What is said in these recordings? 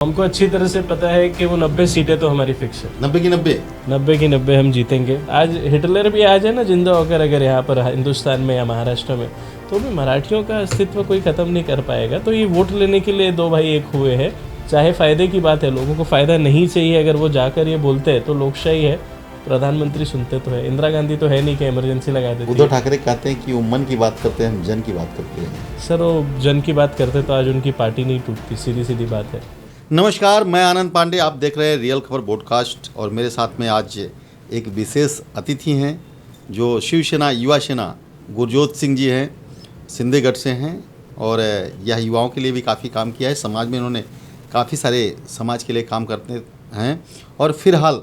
हमको अच्छी तरह से पता है कि वो 90 सीटें तो हमारी फिक्स है। 90 की 90 90 की 90 हम जीतेंगे। आज हिटलर भी आ जाए ना जिंदा होकर अगर यहाँ पर हिंदुस्तान में या महाराष्ट्र में, तो भी मराठियों का अस्तित्व कोई ख़त्म नहीं कर पाएगा। तो ये वोट लेने के लिए दो भाई एक हुए हैं। चाहे फ़ायदे की बात है, लोगों को फ़ायदा नहीं चाहिए, अगर वो जाकर ये बोलते हैं तो लोकशाही है। प्रधानमंत्री सुनते तो है, इंदिरा गांधी तो है नहीं कि इमरजेंसी लगा देती है। उद्धव ठाकरे कहते हैं कि वो मन की बात करते हैं, हम जन की बात करते हैं। सर वो जन की बात करते तो आज उनकी पार्टी नहीं टूटती, सीधी सीधी बात है। नमस्कार, मैं आनंद पांडे, आप देख रहे हैं रियल खबर पॉडकास्ट। और मेरे साथ में आज एक विशेष अतिथि हैं जो शिवसेना युवा सेना गुरजोत सिंह जी हैं, सिंधेगढ़ से हैं। और यह युवाओं के लिए भी काफ़ी काम किया है, समाज में इन्होंने काफ़ी सारे समाज के लिए काम करते हैं। और फिलहाल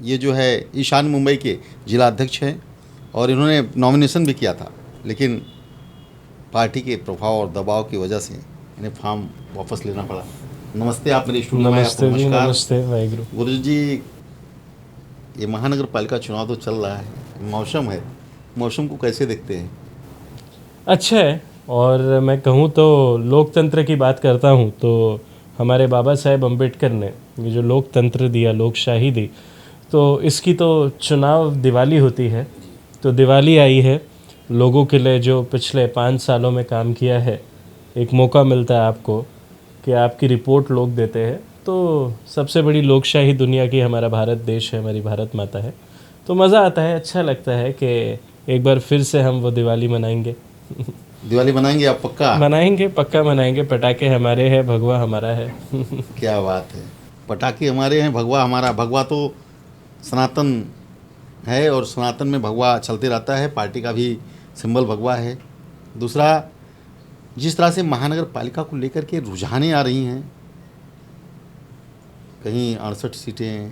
ये जो है ईशान मुंबई के जिला अध्यक्ष हैं और इन्होंने नॉमिनेशन भी किया था, लेकिन पार्टी के प्रभाव और दबाव की वजह से इन्हें फॉर्म वापस लेना पड़ा। नमस्ते, आप मेरे स्टूडियो में। नमस्ते जी, नमस्कार नमस्ते वाहिगुरु। गुरु जी। ये महानगर पालिका चुनाव तो चल रहा है, मौसम है, मौसम को कैसे देखते हैं? अच्छा है। और मैं कहूँ तो लोकतंत्र की बात करता हूँ तो हमारे बाबा साहेब अम्बेडकर ने ये जो लोकतंत्र दिया, लोकशाही दी, तो इसकी तो चुनाव दिवाली होती है। तो दिवाली आई है, लोगों के लिए जो पिछले 5 सालों में काम किया है, एक मौका मिलता है आपको कि आपकी रिपोर्ट लोग देते हैं। तो सबसे बड़ी लोकशाही दुनिया की हमारा भारत देश है, हमारी भारत माता है। तो मज़ा आता है, अच्छा लगता है कि एक बार फिर से हम वो दिवाली मनाएंगे। दिवाली मनाएंगे आप पक्का? मनाएंगे, पक्का मनाएंगे। पटाखे हमारे हैं, भगवा हमारा है। क्या बात है, पटाखे हमारे हैं, भगवा हमारा। भगवा तो सनातन है और सनातन में भगवा चलते रहता है, पार्टी का भी सिंबल भगवा है। दूसरा, जिस तरह से महानगर पालिका को लेकर के रुझानें आ रही हैं, कहीं 68 सीटें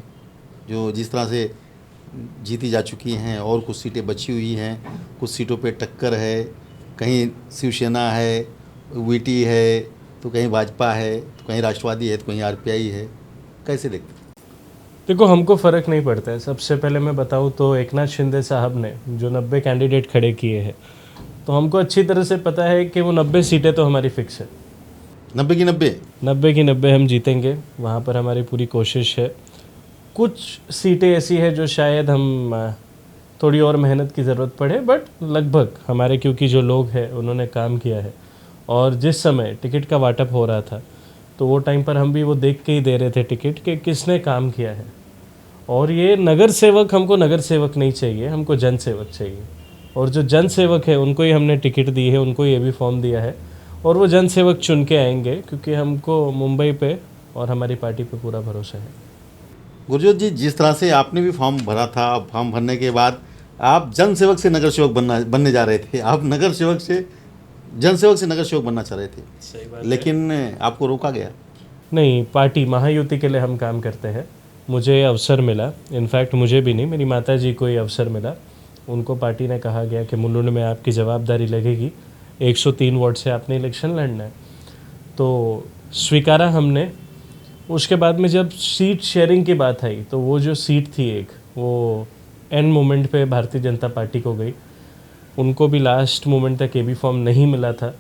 जो जिस तरह से जीती जा चुकी हैं और कुछ सीटें बची हुई हैं, कुछ सीटों पे टक्कर है, कहीं शिवसेना है, वीटी है, तो कहीं भाजपा है, तो कहीं राष्ट्रवादी है, तो कहीं आरपीआई है। कैसे देखते हैं? देखो, हमको फ़र्क नहीं पड़ता है। सबसे पहले मैं बताऊँ तो एकनाथ शिंदे साहब ने जो 90 कैंडिडेट खड़े किए हैं, तो हमको अच्छी तरह से पता है कि वो 90 सीटें तो हमारी फ़िक्स है। 90 की 90 90 की 90 हम जीतेंगे, वहाँ पर हमारी पूरी कोशिश है। कुछ सीटें ऐसी है जो शायद हम थोड़ी और मेहनत की ज़रूरत पड़े, बट लगभग हमारे, क्योंकि जो लोग हैं उन्होंने काम किया है। और जिस समय टिकट का वाटअप हो रहा था तो वो टाइम पर हम भी वो देख के ही दे रहे थे टिकट कि किसने काम किया है। और ये नगर सेवक, हमको नगर सेवक नहीं चाहिए, हमको जन सेवक चाहिए। और जो जन सेवक है उनको ही हमने टिकट दी है, उनको ये भी फॉर्म दिया है। और वो जन सेवक चुन के आएंगे, क्योंकि हमको मुंबई पे और हमारी पार्टी पे पूरा भरोसा है। गुरजोत जी, जिस तरह से आपने भी फॉर्म भरा था, फॉर्म भरने के बाद आप जन सेवक से नगर सेवक बनने जा रहे थे। आप नगर सेवक से जन सेवक से नगर सेवक बनना चाह रहे थे। सही बात लेकिन आपको रोका गया। नहीं, पार्टी महायुति के लिए हम काम करते हैं। मुझे अवसर मिला, इनफैक्ट मुझे भी नहीं, मेरी माता जी को ये अवसर मिला। उनको पार्टी ने कहा गया कि मुलुंड में आपकी जवाबदारी लगेगी, 103 वार्ड से आपने इलेक्शन लड़ना है। तो स्वीकारा हमने। उसके बाद में जब सीट शेयरिंग की बात आई तो वो जो सीट थी एक, वो एंड मोमेंट पे भारतीय जनता पार्टी को गई। उनको भी लास्ट मोमेंट तक ये भी फॉर्म नहीं मिला था।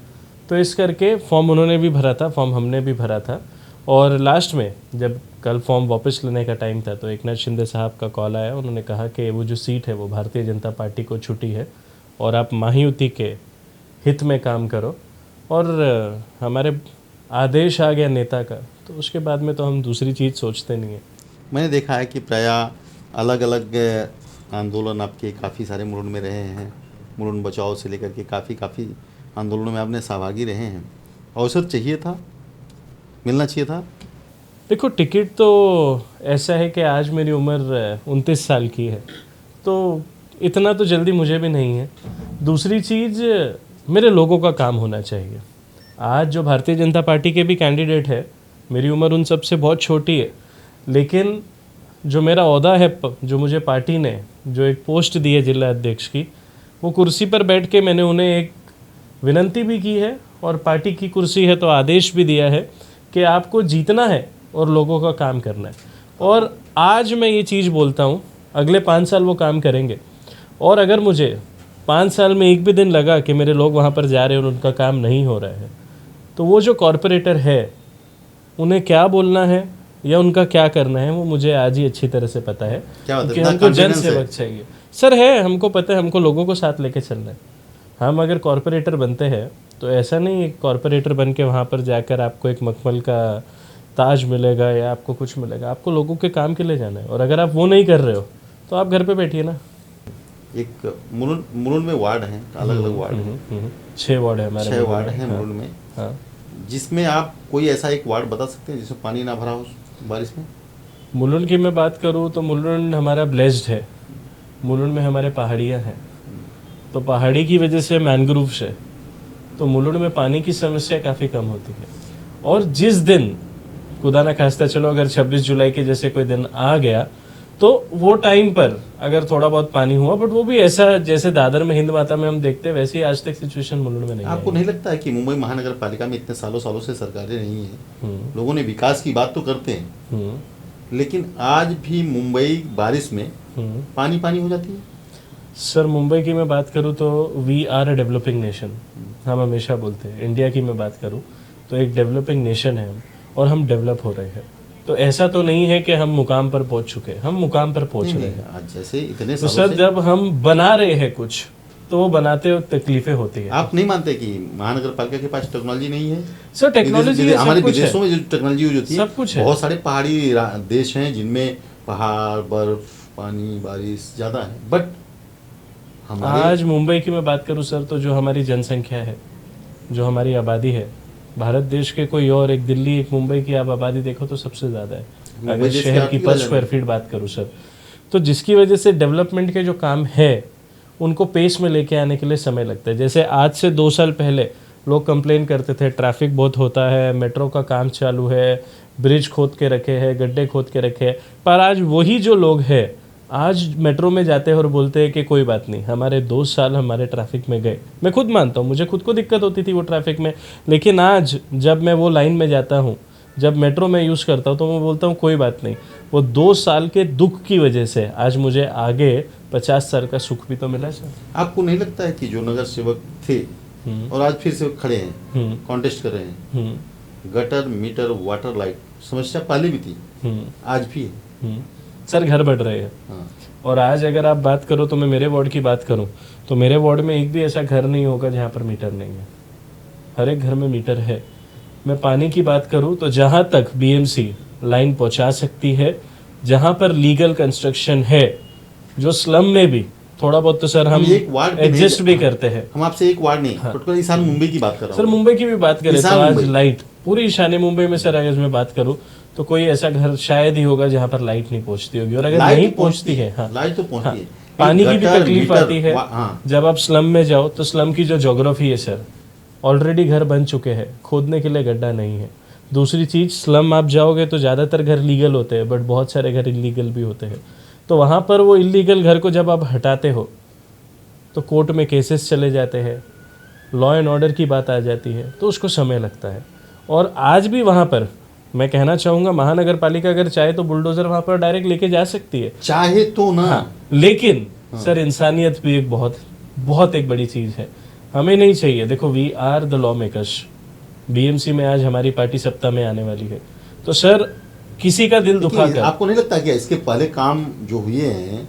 तो इस करके फॉर्म उन्होंने भी भरा था, फॉर्म हमने भी भरा था। और लास्ट में जब कल फॉर्म वापस लेने का टाइम था तो एकनाथ शिंदे साहब का कॉल आया। उन्होंने कहा कि वो जो सीट है वो भारतीय जनता पार्टी को छूटी है और आप महायुति के हित में काम करो। और हमारे आदेश आ गया नेता का, तो उसके बाद में तो हम दूसरी चीज़ सोचते नहीं हैं। मैंने देखा है कि प्रायः अलग अलग आंदोलन आपके काफ़ी सारे मुलुंड में रहे हैं। मुलुंड बचाओ से लेकर के काफ़ी आंदोलनों में आपने सहभागी रहे हैं। अवसर चाहिए था, मिलना चाहिए था। देखो, टिकट तो ऐसा है कि आज मेरी उम्र 29 साल की है, तो इतना तो जल्दी मुझे भी नहीं है। दूसरी चीज़, मेरे लोगों का काम होना चाहिए। आज जो भारतीय जनता पार्टी के भी कैंडिडेट है, मेरी उम्र उन सबसे बहुत छोटी है, लेकिन जो मेरा ओहदा है, जो मुझे पार्टी ने जो एक पोस्ट दी है जिला अध्यक्ष की, वो कुर्सी पर बैठ के मैंने उन्हें एक विनंती भी की है। और पार्टी की कुर्सी है तो आदेश भी दिया है कि आपको जीतना है और लोगों का काम करना है। और आज मैं ये चीज़ बोलता हूँ, अगले 5 साल वो काम करेंगे। और अगर मुझे 5 साल में एक भी दिन लगा कि मेरे लोग वहाँ पर जा रहे हैं और उनका काम नहीं हो रहा है, तो वो जो कॉरपोरेटर है उन्हें क्या बोलना है या उनका क्या करना है वो मुझे आज ही अच्छी तरह से पता है क्या कि इतना हमको जन confidence है? सेवक चाहिए सर। है, हमको पता है, हमको लोगों को साथ लेके चलना है। हम अगर कॉरपोरेटर बनते हैं तो ऐसा नहीं कॉरपोरेटर बन के वहाँ पर जाकर आपको एक मखमल का ताज मिलेगा या आपको कुछ मिलेगा। आपको लोगों के काम के लिए जाना है, और अगर आप वो नहीं कर रहे हो तो आप घर पे बैठिए ना। एक मुलुंड में वार्ड हैं, अलग अलग वार्ड हैं, 6 वार्ड है हमारे 6 वार्ड में। हैं हाँ, मुलुंड में, हाँ। जिसमें आप कोई ऐसा एक वार्ड बता सकते हैं जिसमें पानी ना भरा हो बारिश में? मुलुंड की मैं बात करूँ तो मुलुंड हमारा ब्लेस्ड है। मुलुंड में हमारे पहाड़ियाँ हैं, तो पहाड़ी की वजह से मैनग्रोव्स है, तो मुलुंड में पानी की समस्या काफ़ी कम होती है। और जिस दिन खुदा ना खास्ता चलो अगर 26 जुलाई के जैसे कोई दिन आ गया तो वो टाइम पर अगर थोड़ा बहुत पानी हुआ, बट वो भी ऐसा जैसे दादर में हिंद माता में हम देखते हैं वैसे ही आज तक सिचुएशन मुलुंड में नहीं है। आपको नहीं लगता है कि मुंबई महानगर पालिका में इतने सालों सालों से सरकारें नहीं है, हम्म, लोगों ने विकास की बात तो करते हैं, हम्म, लेकिन आज भी मुंबई बारिश में हम्म। पानी पानी हो जाती है? सर मुंबई की मैं बात करूँ तो we are a developing nation. हम हमेशा बोलते हैं। इंडिया की मैं बात करूँ तो एक डेवलपिंग नेशन है हम, और हम डेवलप हो रहे हैं। तो ऐसा तो नहीं है कि हम मुकाम पर पहुंच चुके हैं, हम मुकाम पर पहुंच रहे हैं। आज जैसे इतने तो सालों सर से जब हम बना रहे हैं कुछ तो वो बनाते वक्त तकलीफें होती है। आप नहीं मानते कि महानगर पालिका के पास टेक्नोलॉजी नहीं है? सर टेक्नोलॉजी है, हमारे सब कुछ विदेशों है, में जो टेक्नोलॉजी यूज होती है, सब कुछ है। बहुत सारे पहाड़ी देश हैं जिनमें पहाड़, बर्फ, पानी, बारिश ज्यादा है, बट हमारे आज मुंबई की मैं बात करूं सर तो जो हमारी जनसंख्या है, जो हमारी आबादी है, भारत देश के कोई और एक दिल्ली एक मुंबई की आप आबादी देखो तो सबसे ज़्यादा है। मुंबई अगर देश की शहर की आर्थिक पर राजधानी स्क्वायर फीट बात करूं सर, तो जिसकी वजह से डेवलपमेंट के जो काम है उनको पेस में लेके आने के लिए समय लगता है। जैसे आज से 2 साल पहले लोग कंप्लेन करते थे ट्रैफिक बहुत होता है, मेट्रो का काम चालू है, ब्रिज खोद के रखे हैं, गड्ढे खोद के रखे हैं, पर आज वही जो लोग हैं आज मेट्रो में जाते हैं और बोलते हैं कि कोई बात नहीं, हमारे 2 साल हमारे ट्रैफिक में गए। मैं खुद मानता हूँ मुझे खुद को दिक्कत होती थी वो ट्रैफिक में, लेकिन आज जब मैं वो लाइन में जाता हूँ, जब मेट्रो में यूज़ करता हूँ तो मैं बोलता हूँ कोई बात नहीं, वो 2 साल के दुख की वजह से आज मुझे आगे 50 साल का सुख भी तो मिला सर। आपको नहीं लगता है कि जो नगर सेवक थे और आज फिर से खड़े हैं, कॉन्टेस्ट कर रहे हैं, गटर, मीटर, वाटर, लाइट समस्या पहले भी थी, आज भी है? सर घर बढ़ रहे हैं। हाँ। और आज अगर आप बात करो तो मैं मेरे वार्ड की बात करूं तो मेरे वार्ड में एक भी ऐसा घर नहीं होगा जहां पर मीटर नहीं है। हर एक घर में मीटर है। मैं पानी की बात करूं तो जहां तक बीएमसी लाइन पहुंचा सकती है, जहां पर लीगल कंस्ट्रक्शन है, जो स्लम में भी थोड़ा बहुत तो सर हम एक वार्ड पे एडजस्ट नहीं- भी करते हैं। हम आपसे एक वार्ड नहीं, पर्टिकुलर ईशान मुंबई की बात कर रहा सर हूँ। मुंबई की भी बात करें तो ईशान आज मुंबई। लाइट पूरी ईशान्य मुंबई में सर अगर मैं बात करूं तो कोई ऐसा घर शायद ही होगा जहां पर लाइट नहीं पहुंचती होगी, और अगर लाइट नहीं तो पहुंचती है, हाँ, लाइट तो पहुंचती हाँ, है, पानी की भी गटर, तकलीफ मीटर, आती है। हाँ। जब आप स्लम में जाओ तो स्लम की जो ज्योग्राफी है सर, ऑलरेडी घर बन चुके हैं, खोदने के लिए गड्ढा नहीं है। दूसरी चीज़, स्लम आप जाओगे तो ज़्यादातर घर लीगल होते हैं, बट बहुत सारे घर इलीगल भी होते हैं। तो वहाँ पर वो इलीगल घर को जब आप हटाते हो तो कोर्ट में केसेस चले जाते हैं, लॉ एंड ऑर्डर की बात आ जाती है, तो उसको समय लगता है। और आज भी वहाँ पर मैं कहना चाहूँगा महानगर पालिका अगर चाहे तो बुलडोज़र वहाँ पर डायरेक्ट लेके जा सकती है, चाहे तो ना। हाँ, लेकिन सर इंसानियत भी एक बहुत बहुत एक बड़ी चीज़ है, हमें नहीं चाहिए। देखो we are the law makers, BMC में आज हमारी पार्टी सत्ता में आने वाली है, तो सर किसी का दिल दुखा लेकिन कर, आपको नहीं लगता कि इसके पहले काम जो हुए हैं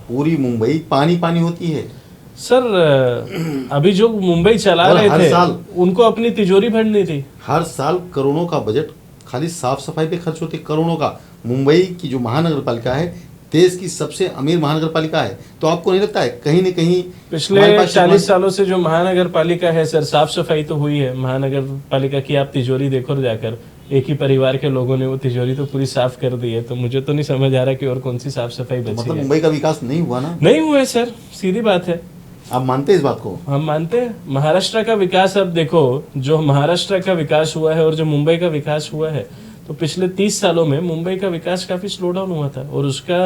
पूरी मुंबई पानी पानी होती है? सर अभी जो मुंबई चला और रहे हर थे साल- उनको अपनी तिजोरी भरनी थी। हर साल करोड़ों का बजट खाली साफ सफाई पे खर्च होते, करोड़ों का। मुंबई की जो महानगर पालिका है देश की सबसे अमीर महानगर पालिका है, तो आपको नहीं लगता है कहीं न कहीं पिछले हमारे पास 40 सालों से जो महानगर पालिका है सर, साफ सफाई तो हुई है। महानगर पालिका की आप तिजोरी देखो जाकर, एक ही परिवार के लोगों ने वो तिजोरी तो पूरी साफ कर दी है, तो मुझे तो नहीं समझ आ रहा कि और कौन सी साफ सफाई बची मतलब है। मुंबई का विकास नहीं हुआ ना? नहीं हुआ है सर, सीधी बात है। आप मानते हैं इस बात को? हम मानते हैं। महाराष्ट्र का विकास, अब देखो जो महाराष्ट्र का विकास हुआ है और जो मुंबई का विकास हुआ है, तो पिछले 30 सालों में मुंबई का विकास काफी स्लो डाउन हुआ था, और उसका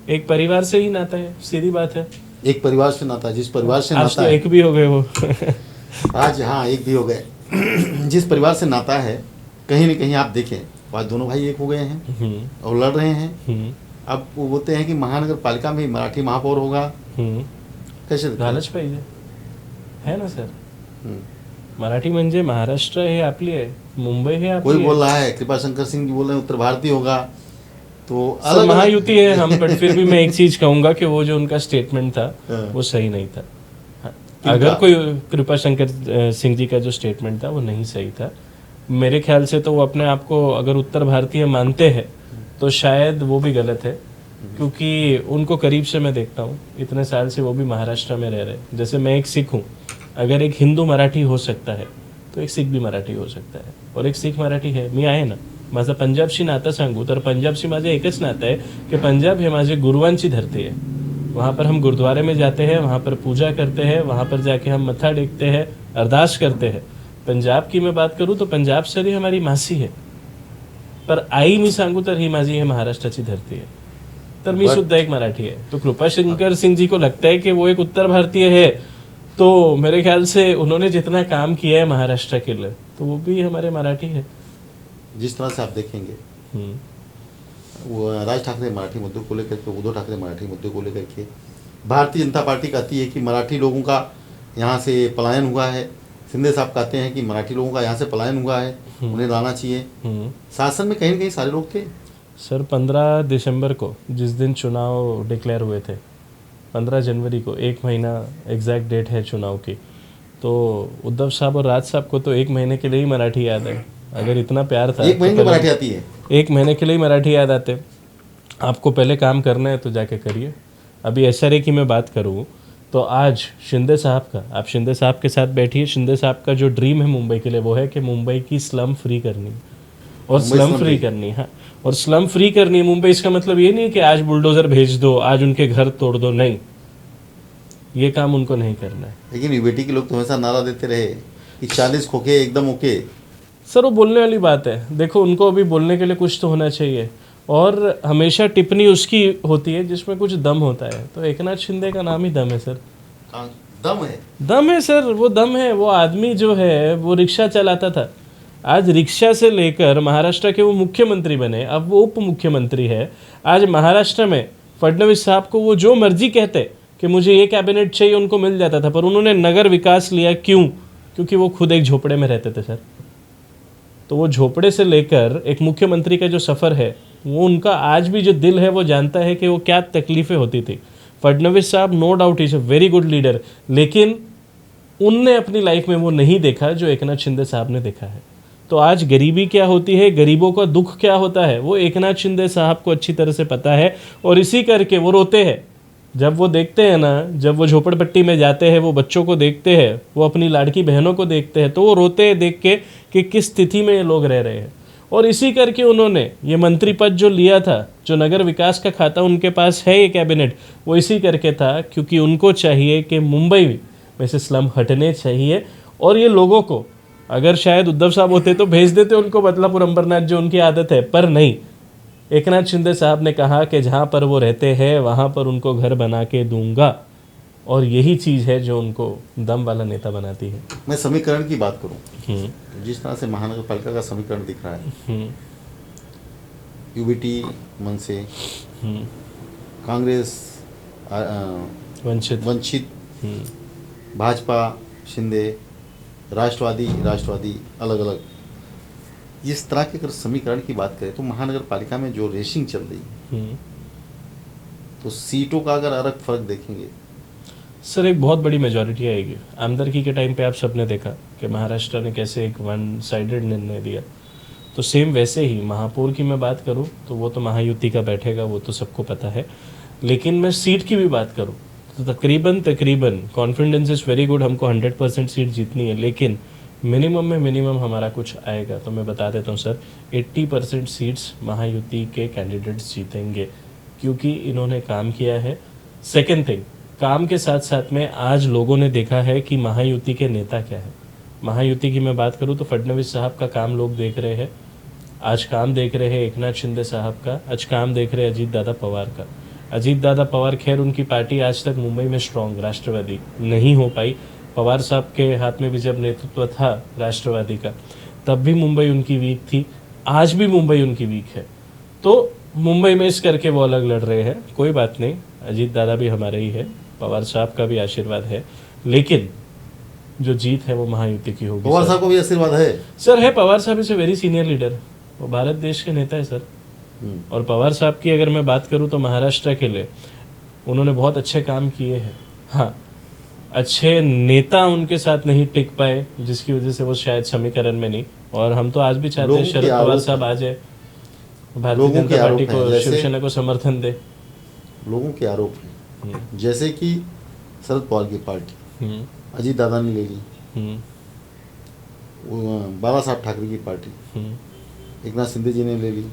एक परिवार से ही नाता है, सीधी बात है। एक परिवार से नाता, जिस परिवार से आज नाता तो है एक भी हो गए वो आज, हाँ एक भी हो गए जिस परिवार से नाता है, कहीं न कहीं आप देखें आज दोनों भाई एक हो गए हैं और लड़ रहे हैं। अब वो बोलते हैं कि महानगर पालिका में मराठी महापौर होगा, कैसे दिखता है? लालच पाइए है ना सर। हम्म। मराठी म्हणजे महाराष्ट्र हे आपली आहे, मुंबई हे आपली कोई आहे. बोल रहा है, कृपाशंकर सिंह जी बोल रहे हैं उत्तर भारतीय होगा, तो सब अलग महायुति है हम, बट फिर भी मैं एक चीज कहूंगा कि वो जो उनका स्टेटमेंट था हाँ। वो सही नहीं था. हाँ, किनका? अगर कोई कृपा शंकर सिंह जी का जो स्टेटमेंट था वो नहीं सही था. मेरे ख्याल से तो वो अपने आप को अगर उत्तर भारतीय मानते हैं तो शायद वो भी गलत है, क्योंकि उनको करीब से मैं देखता हूँ, इतने साल से वो भी महाराष्ट्र में रह रहे हैं. जैसे मैं एक सिख हूँ, अगर एक हिंदू मराठी हो सकता है तो एक सिख भी मराठी हो सकता है, और एक सिख मराठी है. मी आहे ना, माझं पंजाबशी नातं सांगू तर पंजाबशी माझं एकच नातं आहे की पंजाब हे माझे गुरुवांची धरती है. वहाँ पर हम गुरुद्वारे में जाते हैं, वहाँ पर पूजा करते हैं, वहाँ पर जाके हम मत्था टेकते हैं, अरदास करते हैं. पंजाब की मैं बात करूँ तो पंजाब सर ही हमारी मासी है, पर आई मी सांगू तर ही माझी हे महाराष्ट्राची धरती है. तर मी सुद्धा एक मराठी आहे. तो कृपाशंकर सिंह जी को लगता है कि वो एक उत्तर भारतीय है, तो मेरे ख्याल से उन्होंने जितना काम किया है महाराष्ट्र के लिए तो वो भी हमारे मराठी है. जिस तरह से आप देखेंगे हम्म. वो राज ठाकरे मराठी मुद्दे को लेकर के, उद्धव ठाकरे मराठी मुद्दे को लेकर के, भारतीय जनता पार्टी कहती है कि मराठी लोगों का यहाँ से पलायन हुआ है, शिंदे साहब कहते हैं कि मराठी लोगों का यहाँ से पलायन हुआ है, उन्हें लाना चाहिए. शासन में कहीं न कहीं सारे लोग थे. सर 15 दिसंबर को जिस दिन चुनाव डिक्लेयर हुए थे, 15 जनवरी को, एक महीना एग्जैक्ट डेट है चुनाव की, तो उद्धव साहब और राज साहब को तो एक महीने के लिए ही मराठी याद है. अगर इतना प्यार था एक महीने तो में मराठी आती है. एक महीने के लिए ही मराठी याद आते. आपको पहले काम करना है तो जाके करिए. अभी एसआरए की मैं बात करूँ तो आज शिंदे साहब का, आप शिंदे साहब के साथ बैठिए, शिंदे साहब का जो ड्रीम है मुंबई के लिए वो है कि मुंबई की स्लम फ्री करनी और Mumbai slum slum free free. करनी. हाँ, और स्लम फ्री करनी है मुंबई. इसका मतलब ये नहीं है कि आज बुलडोजर भेज दो, आज उनके घर तोड़ दो, नहीं, ये काम उनको नहीं करना है. लेकिन यूबीटी के लोग तो हमेशा नारा देते रहे कि 40 खोखे एकदम ओके. सर वो बोलने वाली बात है. देखो उनको अभी बोलने के लिए कुछ तो होना चाहिए, और हमेशा टिप्पणी उसकी होती है जिसमें कुछ दम होता है. तो एकनाथ शिंदे का नाम ही दम है सर. दम है. दम है सर, वो दम है. वो आदमी जो है वो रिक्शा चलाता था, आज रिक्शा से लेकर महाराष्ट्र के वो मुख्यमंत्री बने, अब वो उप मुख्यमंत्री है. आज महाराष्ट्र में फडणवीस साहब को वो जो मर्जी कहते कि मुझे ये कैबिनेट चाहिए, उनको मिल जाता था, पर उन्होंने नगर विकास लिया. क्यों? क्योंकि वो खुद एक झोपड़े में रहते थे सर. तो वो झोपड़े से लेकर एक मुख्यमंत्री का जो सफ़र है, वो उनका आज भी जो दिल है वो जानता है कि वो क्या तकलीफ़ें होती थी. फडणवीस साहब no doubt is a very good leader, लेकिन उनने अपनी लाइफ में वो नहीं देखा जो एकनाथ शिंदे साहब ने देखा है. तो आज गरीबी क्या होती है, गरीबों का दुख क्या होता है, वो एकनाथ शिंदे साहब को अच्छी तरह से पता है. और इसी करके वो रोते हैं जब वो देखते हैं ना, जब वो झोपड़पट्टी में जाते हैं, वो बच्चों को देखते हैं, वो अपनी लाड़की बहनों को देखते हैं, तो वो रोते हैं देख के कि किस स्थिति में ये लोग रह रहे हैं. और इसी करके उन्होंने ये मंत्री पद जो लिया था, जो नगर विकास का खाता उनके पास है, ये कैबिनेट, वो इसी करके था क्योंकि उनको चाहिए कि मुंबई में से स्लम हटने चाहिए. और ये लोगों को, अगर शायद उद्धव साहब होते तो भेज देते उनको बदलापुर अंबरनाथ, जो उनकी आदत है, पर नहीं. एकनाथ शिंदे साहब ने कहा कि जहाँ पर वो रहते हैं वहाँ पर उनको घर बना के दूंगा, और यही चीज़ है जो उनको दम वाला नेता बनाती है. मैं समीकरण की बात करूं, जिस तरह से महानगर पालिका का समीकरण दिख रहा है, यूबीटी, मनसे, कांग्रेस, वंचित, भाजपा, शिंदे, राष्ट्रवादी अलग अलग, इस तरह के अगर समीकरण की बात करें तो महानगर पालिका में जो रेसिंग चल रही है, तो सीटों का अगर अलग फर्क देखेंगे सर, एक बहुत बड़ी मेजॉरिटी आएगी. आमदरकी के टाइम पे आप सबने देखा कि महाराष्ट्र ने कैसे एक वन साइडेड निर्णय दिया. तो सेम वैसे ही महापौर की मैं बात करूं तो वो तो महायुति का बैठेगा, वो तो सबको पता है. लेकिन मैं सीट की भी बात करूं तो तकरीबन कॉन्फिडेंस इज़ वेरी गुड, हमको 100% सीट जीतनी है. लेकिन मिनिमम में मिनिमम हमारा कुछ आएगा. तो मैं बता देता हूँ सर, 80% सीट्स महायुति के कैंडिडेट्स जीतेंगे, क्योंकि इन्होंने काम किया है. सेकेंड थिंग, काम के साथ साथ में आज लोगों ने देखा है कि महायुति के नेता क्या है. महायुति की मैं बात करूं तो फडणवीस साहब का काम लोग देख रहे हैं, आज काम देख रहे हैं एकनाथ शिंदे साहब का, आज काम देख रहे हैं अजीत दादा पवार का. अजीत दादा पवार, खैर उनकी पार्टी आज तक मुंबई में स्ट्रॉन्ग राष्ट्रवादी नहीं हो पाई. पवार साहब के हाथ में भी जब नेतृत्व था राष्ट्रवादी का, तब भी मुंबई उनकी वीक थी, आज भी मुंबई उनकी वीक है. तो मुंबई में इस करके वो अलग लड़ रहे हैं. कोई बात नहीं, अजीत दादा भी हमारे ही है, पवार साहब का भी आशीर्वाद है. लेकिन जो जीत है वो महायुति की होगी। पवार सर। साहब को भी आशीर्वाद है। सर है, पवार साहब is a very senior leader, वो भारत देश के नेता है सर। और पवार साहब की अगर मैं बात करूं तो महाराष्ट्र के लिए उन्होंने बहुत अच्छे काम किए हैं। हाँ, अच्छे नेता उनके साथ नहीं टिक पाए, जिसकी वजह से वो शायद समीकरण में नहीं। और हम तो आज भी चाहते हैं लोगों के शरद पवार आरोप साहब आ जाए, भारतीय लोगों के जनता आरोप पार्टी हैं, को, जैसे- शिवसेना को समर्थन दे। लोगों के आरोप हैं, जैसे कि शरद पवार की पार्टी हम्म, अजीत दादा ने ले ली, हम्म, बाला साहब ठाकरे की पार्टी हम्म। एकनाथ शिंदे जी ने ले ली।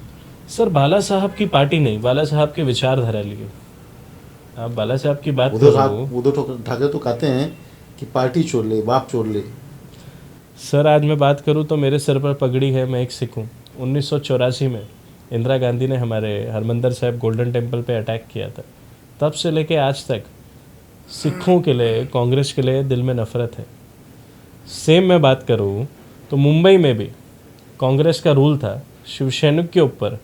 सर बाला साहब की पार्टी नहीं, बाला साहब के विचारधारा लिए। आप बाला साहब की बात उद्धव करो, ठाकरे तो कहते हैं कि पार्टी छोड़ ले, बाप छोड़ ले। सर आज मैं बात करूं तो मेरे सर पर पगड़ी है, मैं एक सिख हूँ। 1984 में इंदिरा गांधी ने हमारे हरमंदिर साहिब गोल्डन टेम्पल पे अटैक किया था। तब से लेके आज तक सिखों के लिए, कांग्रेस के लिए दिल में नफरत है। सेम मैं बात करूं तो मुंबई में भी कांग्रेस का रूल था, शिवसैनिक के ऊपर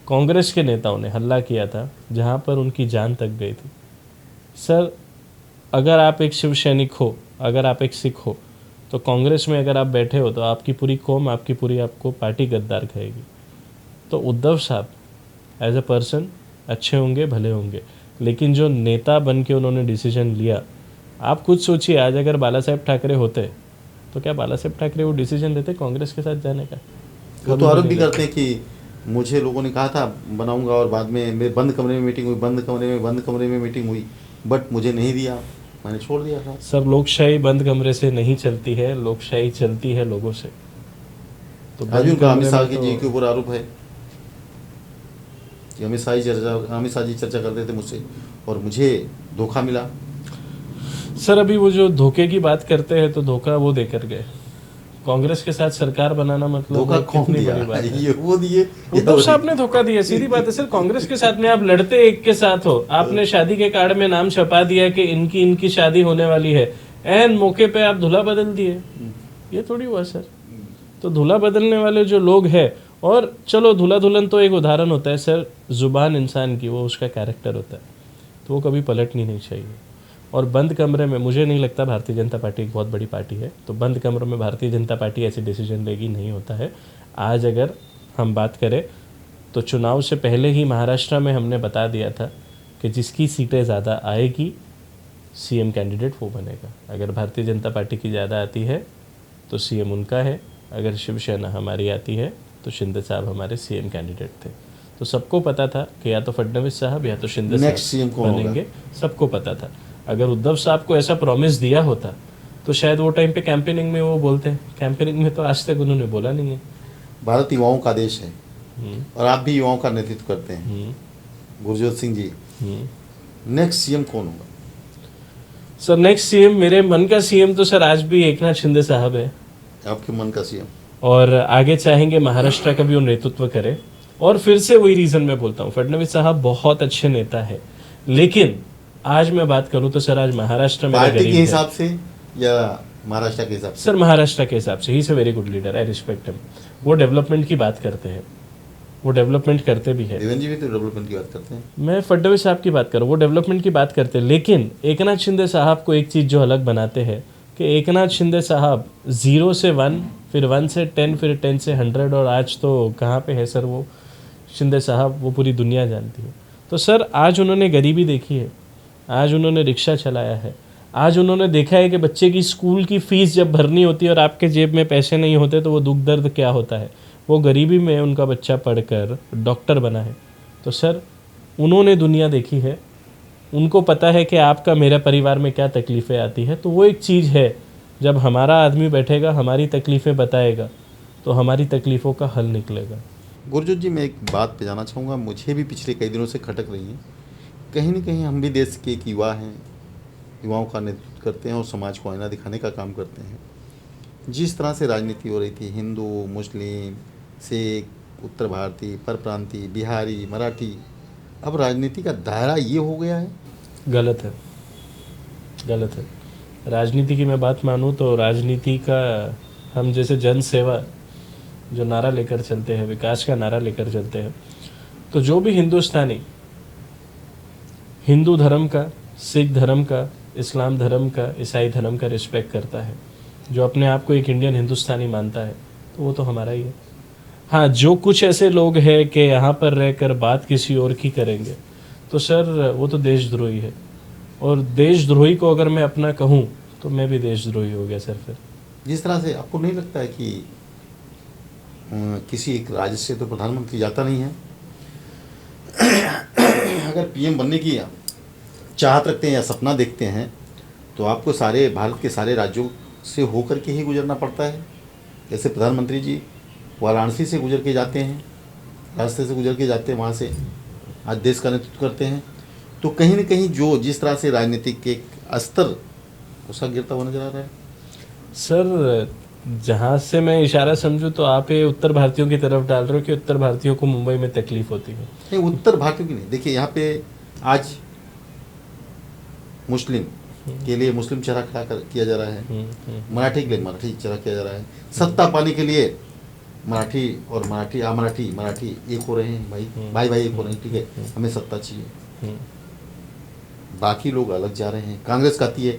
कांग्रेस के नेताओं ने हमला किया था, जहां पर उनकी जान तक गई थी। सर अगर आप एक शिवसैनिक हो, अगर आप एक सिख हो, तो कांग्रेस में अगर आप बैठे हो तो आपकी पूरी कौम, आपकी पूरी आपको पार्टी गद्दार कहेगी। तो उद्धव साहब एज अ पर्सन अच्छे होंगे, भले होंगे, लेकिन जो नेता बन के उन्होंने डिसीजन लिया, आप खुद सोचिए आज अगर बाला साहेब ठाकरे होते तो क्या बाला साहेब ठाकरे वो डिसीजन लेते कांग्रेस के साथ जाने का? वो तो आरोप भी करते हैं कि मुझे लोगों ने कहा था बनाऊंगा और बाद में मेरे बंद कमरे में मीटिंग हुई, बंद कमरे में मीटिंग हुई, बट मुझे नहीं दिया, मैंने छोड़ दिया था। सर लोकशाही बंद कमरे से नहीं चलती है, लोकशाही चलती है लोगों से। तो आज भी बंद उनका अमित कमरे शाह में जी तो- के ऊपर आरोप है कि अमित शाह जी चर्चा करते थे मुझसे और मुझे धोखा मिला। सर अभी वो जो धोखे की बात करते हैं तो धोखा वो देकर गए। कांग्रेस के साथ सरकार बनाना मतलब धोखा है, कौन कितनी दिया? बड़ी बात है। ये वो दिए, उद्धव साहब ने धोखा दिया, सीधी बात है सर। कांग्रेस के साथ में आप लड़ते एक के साथ हो, आपने शादी के कार्ड में नाम छपा दिया कि इनकी शादी होने वाली है, एन मौके पे आप दूल्हा बदल दिए। ये थोड़ी हुआ सर। तो दूल्हा बदलने वाले जो लोग हैं, और चलो दूल्हा दुल्हन तो एक उदाहरण होता है सर, जुबान इंसान की, वो उसका कैरेक्टर होता है, तो वो कभी पलटनी नहीं चाहिए। और बंद कमरे में मुझे नहीं लगता, भारतीय जनता पार्टी एक बहुत बड़ी पार्टी है, तो बंद कमरे में भारतीय जनता पार्टी ऐसे डिसीजन लेगी, नहीं होता है। आज अगर हम बात करें तो चुनाव से पहले ही महाराष्ट्र में हमने बता दिया था कि जिसकी सीटें ज़्यादा आएगी सीएम कैंडिडेट वो बनेगा। अगर भारतीय जनता पार्टी की ज़्यादा आती है तो सीएम उनका है, अगर शिवसेना हमारी आती है तो शिंदे साहब हमारे सीएम कैंडिडेट थे। तो सबको पता था कि या तो फडणवीस साहब या तो शिंदे नेक्स्ट सीएम साहब कौन होगा? बनेंगे, सबको पता था। अगर उद्धव साहब को ऐसा प्रॉमिस दिया होता तो शायद वो टाइम पे कैंपेनिंग में वो बोलते हैं, कैंपेनिंग में तो आज तक उन्होंने बोला नहीं है। भारत युवाओं का देश है हम्म, और आप भी युवाओं का नेतृत्व करते हैं। हम्म, गुरजोत सिंह जी, हम्म। नेक्स्ट सीएम कौन होगा? सर नेक्स्ट सीएम, मेरे मन का सीएम तो सर आज भी एकनाथ शिंदे साहब है, आपके मन का सीएम? और आगे चाहेंगे महाराष्ट्र का भी वो नेतृत्व करे। और फिर से वही रीजन मैं बोलता हूँ, फडणवीस साहब बहुत अच्छे नेता है, लेकिन आज मैं बात करूँ तो सर आज महाराष्ट्र में पार्टी के हिसाब से या महाराष्ट्र के हिसाब से? सर महाराष्ट्र के हिसाब से ही से very good leader, I respect him. वो डेवलपमेंट की बात करते हैं, वो डेवलपमेंट करते भी है। देवेंद्र जी भी तो डेवलपमेंट की बात करते हैं। मैं फडणवीस साहब की बात करूँ, वो डेवलपमेंट की बात करते हैं, लेकिन एकनाथ शिंदे साहब को एक चीज़ जो अलग बनाते हैं कि एकनाथ शिंदे साहब 0 से 1, फिर 1 से 10, फिर 10 से 100, और आज तो कहाँ पे है सर वो शिंदे साहब, वो पूरी दुनिया जानती है। तो सर आज उन्होंने गरीबी देखी है, आज उन्होंने रिक्शा चलाया है, आज उन्होंने देखा है कि बच्चे की स्कूल की फ़ीस जब भरनी होती है और आपके जेब में पैसे नहीं होते तो वो दुख दर्द क्या होता है। वो गरीबी में उनका बच्चा पढ़कर डॉक्टर बना है। तो सर उन्होंने दुनिया देखी है, उनको पता है कि आपका मेरा परिवार में क्या तकलीफ़ें आती है। तो वो एक चीज़ है, जब हमारा आदमी बैठेगा, हमारी तकलीफ़ें बताएगा, तो हमारी तकलीफ़ों का हल निकलेगा। गुरजोत जी, मैं एक बात पे जाना चाहूँगा, मुझे भी पिछले कई दिनों से खटक रही है। कहीं न कहीं हम भी देश के एक युवा हैं, युवाओं का नेतृत्व करते हैं और समाज को आईना दिखाने का काम करते हैं। जिस तरह से राजनीति हो रही थी, हिंदू, मुस्लिम, सिख, उत्तर भारतीय, परप्रांतीय, बिहारी, मराठी, अब राजनीति का दायरा ये हो गया है। गलत है, गलत है। राजनीति की मैं बात मानूँ तो राजनीति का, हम जैसे जन सेवा जो नारा लेकर चलते हैं, विकास का नारा लेकर चलते हैं, तो जो भी हिंदुस्तानी हिंदू धर्म का, सिख धर्म का, इस्लाम धर्म का, ईसाई धर्म का रिस्पेक्ट करता है, जो अपने आप को एक इंडियन हिंदुस्तानी मानता है, तो वो तो हमारा ही है। हाँ, जो कुछ ऐसे लोग हैं कि यहाँ पर रहकर बात किसी और की करेंगे, तो सर वो तो देशद्रोही है। और देशद्रोही को अगर मैं अपना कहूँ तो मैं भी देशद्रोही हो गया सर फिर। जिस तरह से आपको नहीं लगता है कि किसी एक राज्य से तो प्रधानमंत्री जाता नहीं है, अगर पीएम बनने की चाहत रखते हैं या सपना देखते हैं तो आपको सारे भारत के सारे राज्यों से होकर के ही गुजरना पड़ता है। जैसे प्रधानमंत्री जी वाराणसी से गुजर के जाते हैं, रास्ते से गुजर के जाते हैं, वहाँ से आज देश का नेतृत्व करते हैं। तो कहीं न कहीं जो जिस तरह से राजनीतिक एक स्तर उसका गिरता हुआ नजर आ रहा है। सर जहाँ से मैं इशारा समझूं तो आप ये उत्तर भारतीयों की तरफ डाल रहे हो कि उत्तर भारतीयों को मुंबई में तकलीफ होती है। नहीं, उत्तर भारतीयों की नहीं। देखिए यहाँ पे आज मुस्लिम के लिए मुस्लिम चेहरा खड़ा किया जा रहा है, मराठी के लिए मराठी चेहरा किया जा रहा है, सत्ता पाने के लिए मराठी और मराठी एक हो रहे हैं, भाई एक हो रहे हैं, ठीक है, हमें सत्ता चाहिए। बाकी लोग अलग जा रहे हैं। कांग्रेस कहती है,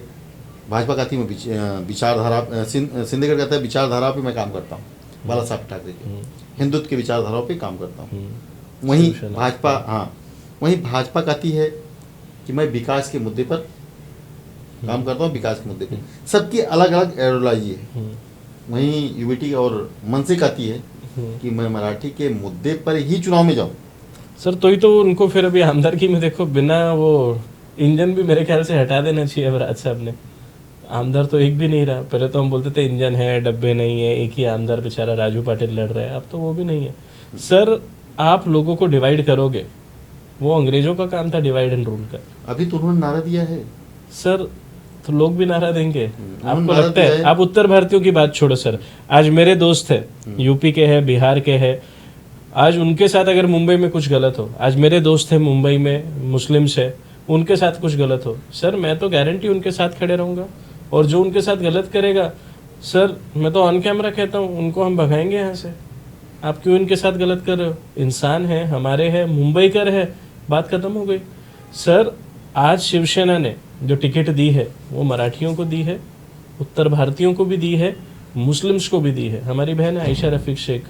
भाजपा कहती है मैं विचारधारा, सिंधिगढ़ कहता है विचारधारा पे मैं काम करता हूँ, बाला साहब ठाकरे के हिंदुत्व की विचारधाराओं पे काम करता हूँ। वहीं भाजपा कहती है कि मैं विकास के मुद्दे पर काम करता हूँ, विकास के मुद्दे पे। सबकी अलग अलग आइडियोलॉजी है। वहीं यूबीटी और मनसे कहती है कि मैं मराठी के मुद्दे पर ही चुनाव में जाऊँ। सर तो ही तो उनको फिर अभी आमदरकी में देखो, बिना वो इंजन भी मेरे ख्याल से हटा देना चाहिए अवराज साहब ने। आमदार तो एक भी नहीं रहा। पहले तो हम बोलते थे इंजन है, डब्बे नहीं है, एक ही आमदार बेचारा राजू पाटिल लड़ रहा है, अब तो वो भी नहीं है। सर आप लोगों को डिवाइड करोगे, वो अंग्रेजों का काम था डिवाइड एंड रूल का। अभी तो उन्होंने नारा दिया है सर, तो लोग भी नारा देंगे। आपको लगता है? आप उत्तर भारतीयों की बात छोड़ो सर, आज मेरे दोस्त है यूपी के है, बिहार के है, आज उनके साथ अगर मुंबई में कुछ गलत हो, आज मेरे दोस्त है मुंबई में मुस्लिम्स है, उनके साथ कुछ गलत हो, सर मैं तो गारंटी उनके साथ खड़े रहूंगा। और जो उनके साथ गलत करेगा सर, मैं तो ऑन कैमरा कहता हूँ उनको हम भगाएंगे यहाँ से। आप क्यों इनके साथ गलत कर रहे हो? इंसान है, हमारे है, मुंबई कर है, बात खत्म हो गई। सर आज शिवसेना ने जो टिकट दी है वो मराठियों को दी है, उत्तर भारतीयों को भी दी है, मुस्लिम्स को भी दी है। हमारी बहन आयशा रफीक शेख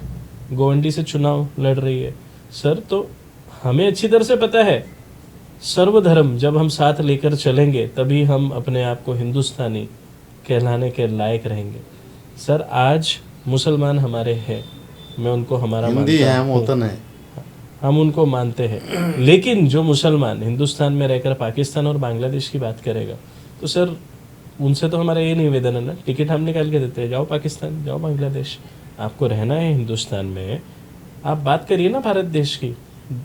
गोवंडी से चुनाव लड़ रही है। सर तो हमें अच्छी तरह से पता है, सर्वधर्म जब हम साथ लेकर चलेंगे तभी हम अपने आप को हिंदुस्तानी कहलाने के लायक रहेंगे। सर आज मुसलमान हमारे हैं, मैं उनको हमारा हिंदी है, हम वतन है, हम उनको मानते हैं। लेकिन जो मुसलमान हिंदुस्तान में रहकर पाकिस्तान और बांग्लादेश की बात करेगा तो सर उनसे तो हमारा ये निवेदन है ना, टिकट हम निकाल के देते हैं, जाओ पाकिस्तान, जाओ बांग्लादेश, आपको रहना है हिंदुस्तान में, आप बात करिए ना भारत देश की।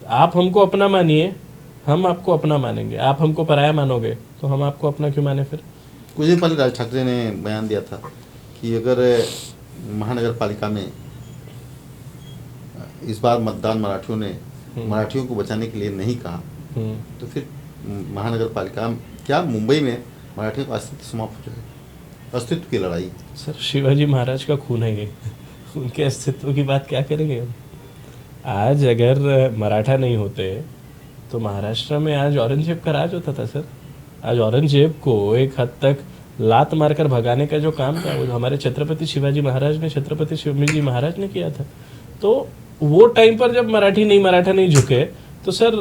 आप हमको अपना मानिए, हम आपको अपना मानेंगे। आप हमको पराया मानोगे तो हम आपको अपना क्यों माने फिर? कुछ दिन पहले राज ठाकरे ने बयान दिया था कि अगर महानगर पालिका में इस बार मतदान मराठियों को बचाने के लिए नहीं कहा तो फिर महानगर पालिका क्या मुंबई में मराठियों का अस्तित्व समाप्त हो जाएगा। अस्तित्व की लड़ाई। सर शिवाजी महाराज का खून है ये, उनके अस्तित्व की बात क्या करेंगे हम? आज अगर मराठा नहीं होते तो महाराष्ट्र में आज औरंगजेब का राज होता था सर। आज औरंगजेब को एक हद तक लात मारकर भगाने का जो काम था वो हमारे छत्रपति शिवाजी महाराज ने, छत्रपति शिवाजी महाराज ने किया था। तो वो टाइम पर जब मराठा नहीं झुके तो सर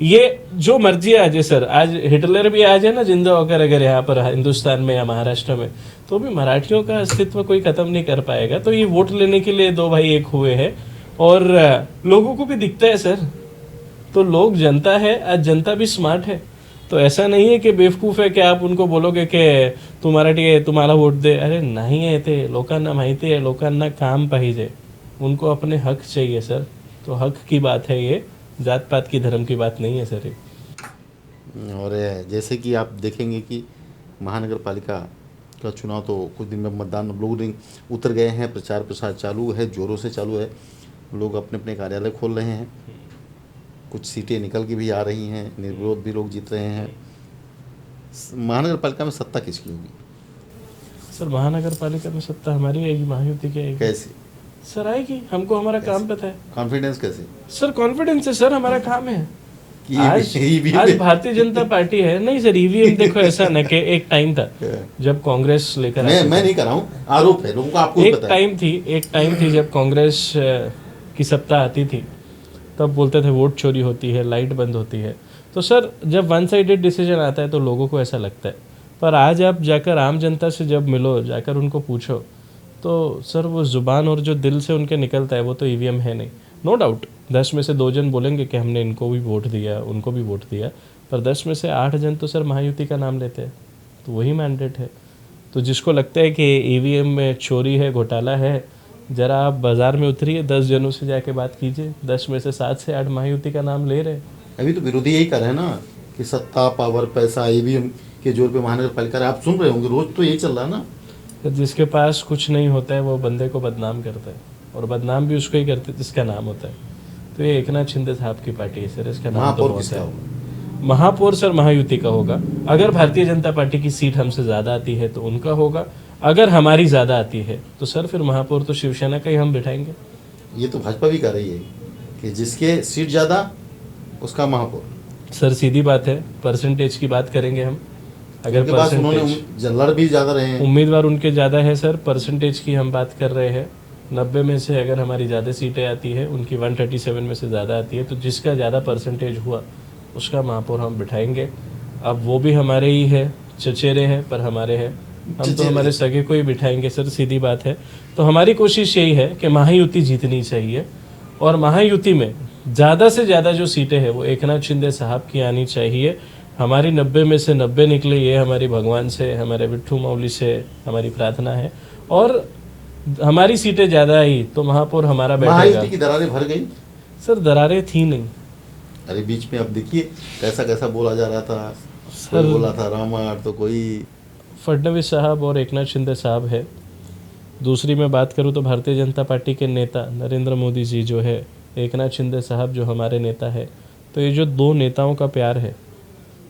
ये जो मर्जी आ जाए सर, आज हिटलर भी आ जाए ना जिंदा होकर अगर यहाँ पर हिंदुस्तान में या महाराष्ट्र में, तो भी मराठियों का अस्तित्व कोई खत्म नहीं कर पाएगा। तो ये वोट लेने के लिए दो भाई एक हुए हैं और लोगों को भी दिखता है सर। तो लोग, जनता है, आज जनता भी स्मार्ट है। तो ऐसा नहीं है कि बेवकूफ़ है कि आप उनको बोलोगे कि तू मराठी आहे तुम्हाला वोट दे। अरे नहीं है, ते लोकांना माहिती है, लोकांना काम पाहिजे, उनको अपने हक चाहिए सर। तो हक की बात है ये, जात पात की, धर्म की बात नहीं है सर ये। और जैसे कि आप देखेंगे कि महानगर पालिका का चुनाव तो कुछ दिन में मतदान, लोग उतर गए हैं, प्रचार प्रसार चालू है, जोरों से चालू है, लोग अपने अपने कार्यालय खोल रहे हैं, कुछ सीटें निकल के भी आ रही हैं, निर्विरोध भी लोग जीत रहे हैं। महानगर पालिका में सत्ता किसकी होगी? सर महानगर पालिका में सत्ता हमारी आएगी, महायुति की आएगी। कैसे सर आएगी, हमको हमारा काम पता है। कॉन्फिडेंस कैसे? सर कॉन्फिडेंस है सर, हमारा काम है। कि आज भारतीय जनता पार्टी है नहीं सर। ईवीएम देखो ऐसा ना कि एक टाइम था जब कांग्रेस लेकर मैं नहीं कर रहा हूँ, आरोप है लोगों को, आपको भी पता है। एक टाइम थी जब कांग्रेस की सत्ता आती थी तब बोलते थे वोट चोरी होती है, लाइट बंद होती है। तो सर जब वन साइडेड डिसीजन आता है तो लोगों को ऐसा लगता है, पर आज आप जाकर आम जनता से जब मिलो, जाकर उनको पूछो, तो सर वो ज़ुबान और जो दिल से उनके निकलता है वो तो ईवीएम है नहीं। नो डाउट 10 में से 2 जन बोलेंगे कि हमने इनको भी वोट दिया, उनको भी वोट दिया, पर 10 में से 8 जन तो सर महायुति का नाम लेते हैं, तो वही मैंडेट है। तो जिसको लगता है कि ईवीएम में चोरी है, घोटाला है, ज़रा आप बाज़ार में उतरिए, 10 जनों से जाके बात कीजिए, 10 में से 7 से 8 महायुति का नाम ले रहे हैं। अभी तो विरोधी यही कर रहे हैं ना कि सत्ता, पावर, पैसा, ईवीएम के जोर पे महानगर पालिका, आप सुन रहे होंगे, रोज तो यही चल रहा है ना। तो जिसके पास कुछ नहीं होता है वो बंदे को बदनाम करता है, और बदनाम भी उसको ही करते जिसका नाम होता है। तो ये एकनाथ शिंदे साहब की पार्टी है सर, इसका नाम तो बहुत है। महापौर सर महायुति का होगा। अगर भारतीय जनता पार्टी की सीट हमसे ज़्यादा आती है तो उनका होगा, अगर हमारी ज़्यादा आती है तो सर फिर महापौर तो शिवसेना का ही हम बिठाएंगे। ये तो भाजपा भी कर रही है कि जिसके सीट ज़्यादा उसका महापौर। सर सीधी बात है, परसेंटेज की बात करेंगे हम। अगर परसेंटेज लड़ भी ज़्यादा रहे हैं, उम्मीदवार उनके ज़्यादा है सर, परसेंटेज की हम बात कर रहे हैं। 90 में से अगर हमारी ज़्यादा सीटें आती है, उनकी 137 में से ज़्यादा आती है, तो जिसका ज़्यादा परसेंटेज हुआ उसका महापौर हम बिठाएंगे। अब वो भी हमारे ही है, चचेरे हैं पर हमारे हैं, हम तो हमारे सगे को ही बिठाएंगे सर, सीधी बात है। तो हमारी कोशिश यही है कि महायुति जीतनी चाहिए, और महायुति में ज़्यादा से ज़्यादा जो सीटें हैं वो एकनाथ शिंदे साहब की आनी चाहिए। हमारी 90 में से 90 निकले, ये हमारी भगवान से, हमारे बिट्ठू मौली से हमारी प्रार्थना है। और हमारी सीटें ज़्यादा आई तो महापौर हमारा बैठेगा। महायुति की दरारें भर गई सर, दरारें थी नहीं। अरे बीच में अब देखिए कैसा कैसा बोला जा रहा था सर, बोला था रामायण, तो कोई फडणवीस साहब और एकनाथ शिंदे साहब है। दूसरी मैं बात करूं तो भारतीय जनता पार्टी के नेता नरेंद्र मोदी जी जो है, एकनाथ शिंदे साहब जो हमारे नेता है, तो ये जो 2 नेताओं का प्यार है,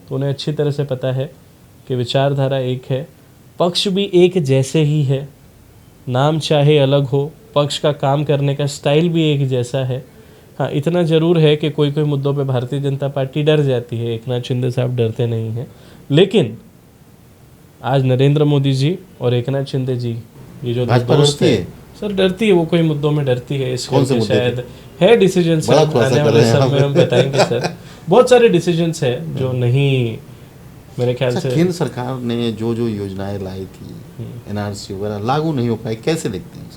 तो उन्हें अच्छी तरह से पता है कि विचारधारा एक है, पक्ष भी एक जैसे ही है, नाम चाहे अलग हो, पक्ष का काम करने का स्टाइल भी एक जैसा है। हाँ, इतना ज़रूर है कि कोई कोई मुद्दों पे भारतीय जनता पार्टी डर जाती है, एकनाथ शिंदे साहब डरते नहीं हैं। लेकिन आज नरेंद्र मोदी जी और एकनाथ शिंदे जी, ये जो दोस्त है सर, डरती है वो, कोई मुद्दों में डरती है। इसको शायद है डिसीजन सर, आने वाले समय में हम बताएंगे सर। बहुत सारे डिसीजंस है जो नहीं, मेरे ख्याल से केंद्र सरकार ने जो जो योजनाएं लाई थी, एनआरसी वगैरह लागू नहीं हो पाई, कैसे देखते हैं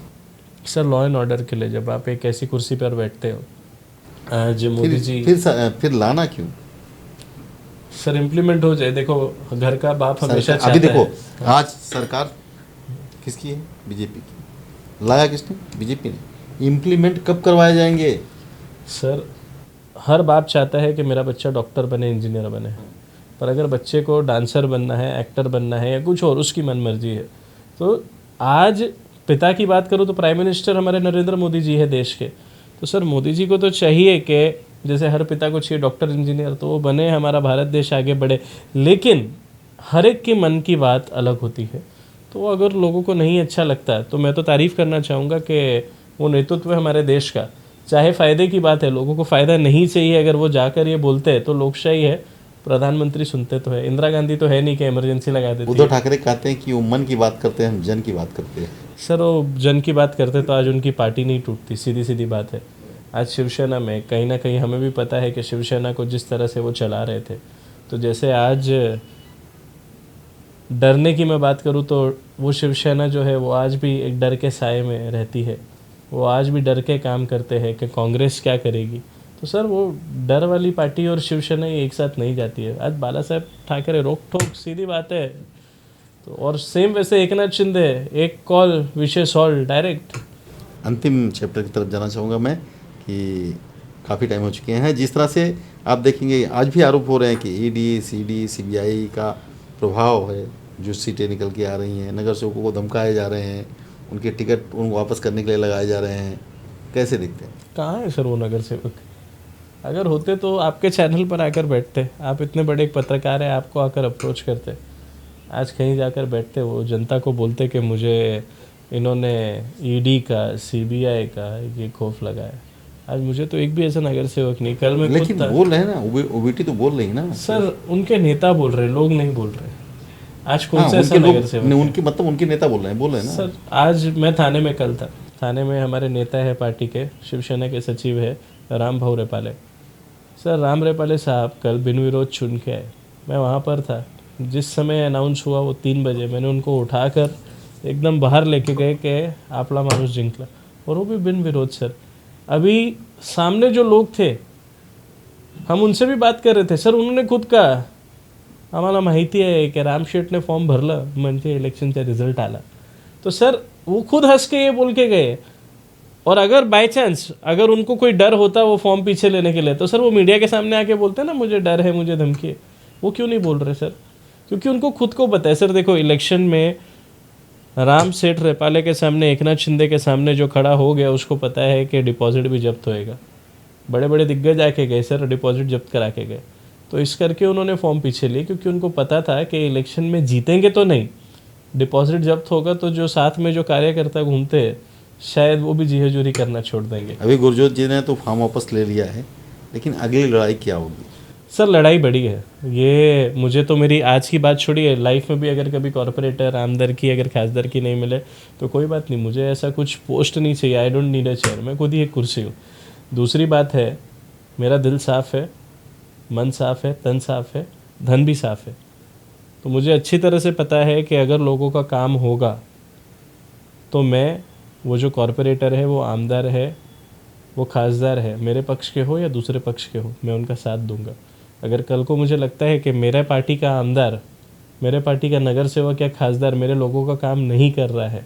सर? लॉ एंड ऑर्डर के लिए जब आप एक ऐसी कुर्सी पर बैठते हो, आज मोदी जी फिर लाना क्यों सर? इम्प्लीमेंट हो जाए। देखो, घर का बाप हमेशा चाहता है। अभी देखो आज सरकार किसकी है? बीजेपी की। लाया किसने? बीजेपी ने। इम्प्लीमेंट कब करवाए जाएंगे सर? हर बाप चाहता है कि मेरा बच्चा डॉक्टर बने, इंजीनियर बने, पर अगर बच्चे को डांसर बनना है, एक्टर बनना है या कुछ और, उसकी मन मर्जी है। तो आज पिता की बात करूँ तो प्राइम मिनिस्टर हमारे नरेंद्र मोदी जी है देश के। तो सर मोदी जी को तो चाहिए कि जैसे हर पिता को चाहिए डॉक्टर, इंजीनियर, तो वो बने, हमारा भारत देश आगे बढ़े। लेकिन हर एक की मन की बात अलग होती है। तो अगर लोगों को नहीं अच्छा लगता तो मैं तो तारीफ़ करना चाहूँगा कि वो नेतृत्व है हमारे देश का, चाहे फ़ायदे की बात है, लोगों को फ़ायदा नहीं चाहिए, अगर वो जाकर ये बोलते हैं तो लोकशाही है, प्रधानमंत्री सुनते तो है। इंदिरा गांधी तो है नहीं कि इमरजेंसी लगा देती है। उद्धव ठाकरे कहते हैं कि वो मन की बात करते हैं, हम जन की बात करते हैं। सर वो जन की बात करते तो आज उनकी पार्टी नहीं टूटती, सीधी सीधी बात है। आज शिवसेना में कहीं ना कहीं हमें भी पता है कि शिवसेना को जिस तरह से वो चला रहे थे, तो जैसे आज डरने की मैं बात करूं तो वो शिवसेना जो है वो आज भी एक डर के साए में रहती है। वो आज भी डर के काम करते हैं कि कांग्रेस क्या करेगी। तो सर वो डर वाली पार्टी और शिवसेना एक साथ नहीं जाती है। आज बाला साहेब ठाकरे रोक ठोक, सीधी बात है। तो और सेम वैसे एकनाथ शिंदे, एक कॉल विषय सॉल्व, डायरेक्ट। अंतिम चैप्टर की तरफ जाना चाहूँगा मैं कि काफ़ी टाइम हो चुके हैं। जिस तरह से आप देखेंगे आज भी आरोप हो रहे हैं कि ईडी, सीडी, सीबीआई का प्रभाव है, जो सीटें निकल के आ रही हैं, नगर सेवकों को धमकाए जा रहे हैं, उनके टिकट उनको वापस करने के लिए लगाए जा रहे हैं। कैसे देखते हैं? कहाँ है सर वो नगर सेवक? अगर होते तो आपके चैनल पर आकर बैठते। आप इतने बड़े एक पत्रकार हैं, आपको आकर अप्रोच करते। आज कहीं जाकर बैठते, वो जनता को बोलते कि मुझे इन्होंने ईडी का, सीबीआई का ये खौफ लगाया। आज मुझे तो एक भी ऐसा नगर सेवक नहीं, कल मैं खुद लेकिन था। बोल रहे हैं ना, ओबीटी तो बोल रही है ना सर उनके नेता बोल रहे, लोग नहीं बोल रहे। आज कौन हाँ, सा ऐसा उनके नगर लोग सेवक है? उनके मतलब उनके नेता बोल रहे हैं ना। सर आज मैं थाने में कल था, थाने में हमारे नेता है पार्टी के, शिवसेना के सचिव है राम भाऊ रेपाले। सर राम रेपाले साहब कल बिन विरोध चुन के आए, मैं वहाँ पर था। जिस समय अनाउंस हुआ वो 3 बजे, मैंने उनको उठाकर एकदम बाहर लेके गए कि आपला माणूस जिंकला, और वो भी बिन विरोध। सर अभी सामने जो लोग थे, हम उनसे भी बात कर रहे थे, सर उन्होंने खुद कहा आम्हाला माहिती आहे की राम शेठने फॉर्म भरलं म्हणजे इलेक्शनचा रिझल्ट आला। तो सर वो खुद हंस के ये बोल के गए। और अगर बाय चांस अगर उनको कोई डर होता वो फॉर्म पीछे लेने के लिए, तो सर वो मीडिया के सामने आके बोलते ना मुझे डर है, मुझे धमकी है। वो क्यों नहीं बोल रहे सर? क्योंकि उनको खुद को पता है। सर देखो, इलेक्शन में राम सेठ रेपाले के सामने, एकनाथ शिंदे के सामने जो खड़ा हो गया, उसको पता है कि डिपॉजिट भी जब्त होएगा। बड़े बड़े दिग्गज आके गए सर, डिपॉजिट जब्त करा के गए। तो इस करके उन्होंने फॉर्म पीछे लिए, क्योंकि उनको पता था कि इलेक्शन में जीतेंगे तो नहीं, डिपॉजिट जब्त होगा तो जो साथ में जो कार्यकर्ता घूमते हैं शायद वो भी जी हजूरी करना छोड़ देंगे। अभी गुरजोत जी ने तो फॉर्म वापस ले लिया है, लेकिन अगली लड़ाई क्या होगी? सर लड़ाई बड़ी है ये। मुझे तो मेरी आज की बात छोड़िए, लाइफ में भी अगर कभी कॉरपोरेटर आमदर की, अगर खासदार की नहीं मिले तो कोई बात नहीं, मुझे ऐसा कुछ पोस्ट नहीं चाहिए। I don't need a chair, मैं खुद ही एक कुर्सी हूँ। दूसरी बात है, मेरा दिल साफ़ है, मन साफ़ है, तन साफ़ है, धन भी साफ़ है। तो मुझे अच्छी तरह से पता है कि अगर लोगों का काम होगा तो मैं, वो जो कॉरपोरेटर है, वो आमदार है, वो खासदार है, मेरे पक्ष के हो या दूसरे पक्ष के हो, मैं उनका साथ दूंगा। अगर कल को मुझे लगता है कि मेरे पार्टी का आमदार, मेरे पार्टी का नगर सेवक या खासदार मेरे लोगों का काम नहीं कर रहा है,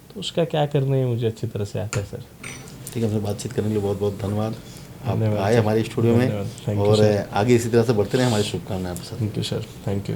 तो उसका क्या करना है मुझे अच्छी तरह से आता है सर। ठीक है, हमसे बातचीत करने के लिए बहुत बहुत धन्यवाद। आप धन्यवाद आए सर। हमारे स्टूडियो में, धन्यवाद। थैंक यू और सर। आगे इसी तरह से बढ़ते रहे। हमारी शुभकामनाएं आपके साथ। Thank you sir, thank you.